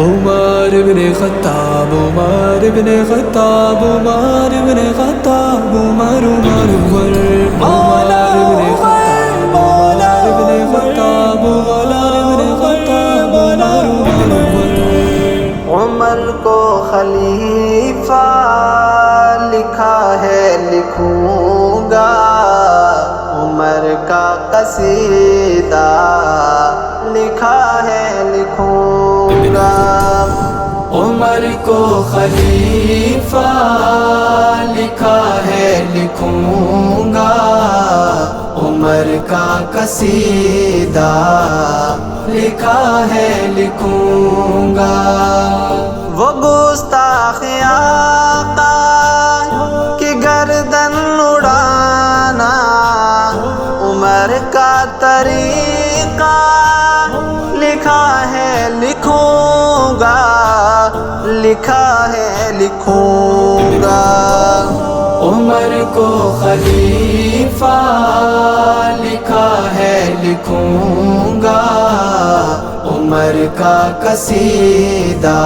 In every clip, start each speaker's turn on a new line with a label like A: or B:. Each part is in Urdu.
A: عمر بن خطاب عمر بن خطاب عمر بن خطاب عمر عمر عمر عمر بن خطاب عمر بن خطاب عمر بن خطاب عمر عمر
B: عمر کو خلیفہ لکھا ہے لکھوں گا، عمر کا قصیدہ لکھا ہے لکھوں گا۔
A: عمر کو خلیفہ لکھا ہے لکھوں گا، عمر کا قصیدہ لکھا ہے لکھوں گا۔
B: وہ گستاخ آقا کی گردن اڑانا عمر کا طریقہ لکھا ہے لکھوں گا، لکھا ہے لکھوں گا۔
A: عمر کو خلیفہ لکھا ہے لکھوں گا، عمر کا قصیدہ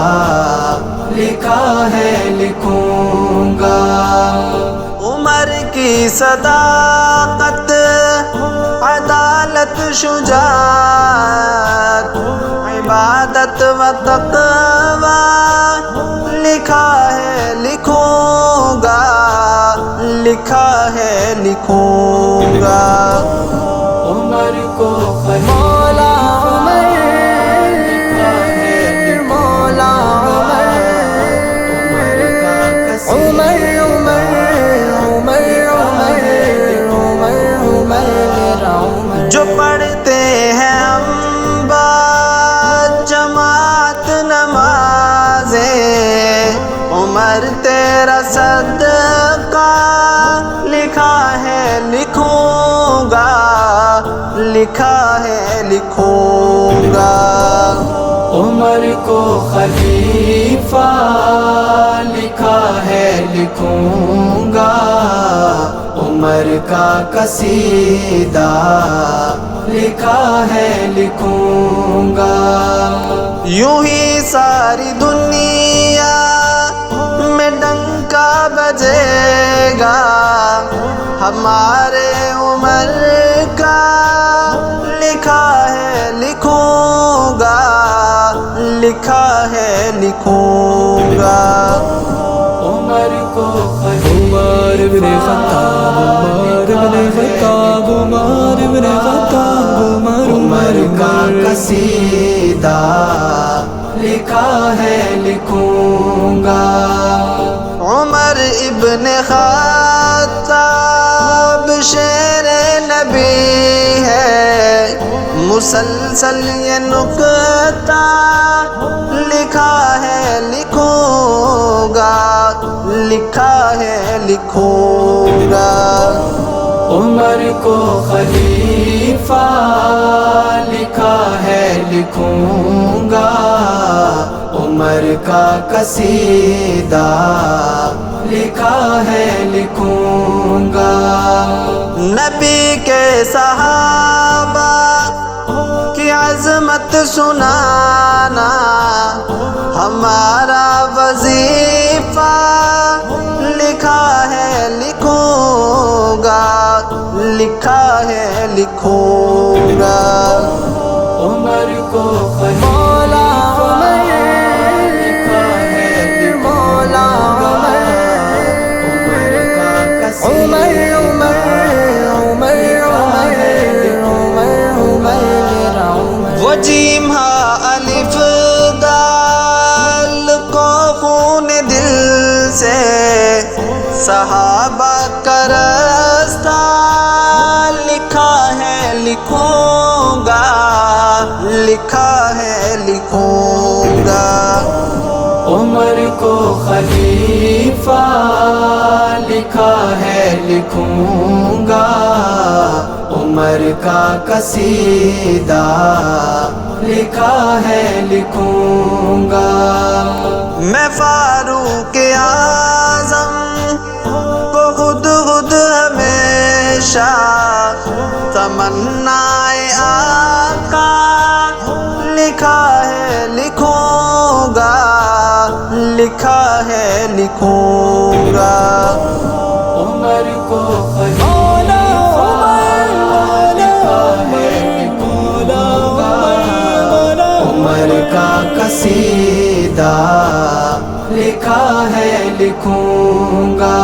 A: لکھا ہے لکھوں گا۔
B: عمر کی صداقت، عدالت، شجاعت، عبادت و تقوی لکھا ہے لکھوں گا، لکھا ہے لکھوں گا۔
A: عمر کو
B: مولا عمر، مولا عمر، عمر جو پڑھتے ہیں انبا جماعت نمازیں، عمر تیرا صدقہ لکھا ہے لکھوں گا، لکھا ہے لکھوں گا۔
A: عمر کو خلیفہ لکھا ہے لکھوں گا، عمر کا قصیدہ لکھا ہے لکھوں گا۔
B: یوں ہی ساری دنیا میں ڈنکا بجے گا، ہمارے عمر کا لکھا ہے لکھوں گا، لکھا ہے لکھوں گا۔
A: عمر کو عمر بن خطاب عمر بن خطاب عمر بن خطاب عمر کا قصیدہ لکھا ہے لکھوں گا۔
B: عمر ابن خطاب شیر نبی ہے، مسلسل یہ نکتہ لکھا ہے لکھوں گا، لکھا ہے لکھوں گا۔
A: عمر کو خلیفہ لکھا ہے لکھوں گا، عمر کا قصیدہ لکھا ہے لکھوں گا۔
B: نبی کے صحابہ کی عظمت سنانا ہمارا وظیفہ لکھا ہے لکھوں گا، لکھا ہے لکھوں گا۔
A: عمر کو
B: مولا عمر، مولا عمر،
A: عمر کا
B: عمر عمر وہ جیم ہا الف دال کو خون دل سے صحابہ کا راستہ لکھا ہے لکھوں گا، لکھا ہے لکھوں گا۔
A: عمر کو خلیفہ لکھا ہے لکھوں گا، عمر کا قصیدہ لکھا ہے لکھوں گا۔
B: میں فاروق اعظم کو خود خود ہمیشہ تمنا آقا لکھا ہے لکھوں لکھا ہے لکھوں گا.
A: عمر کو خلیفہ لکھا ہے لکھوں گا. عمر کا قصیدہ لکھا ہے لکھوں گا.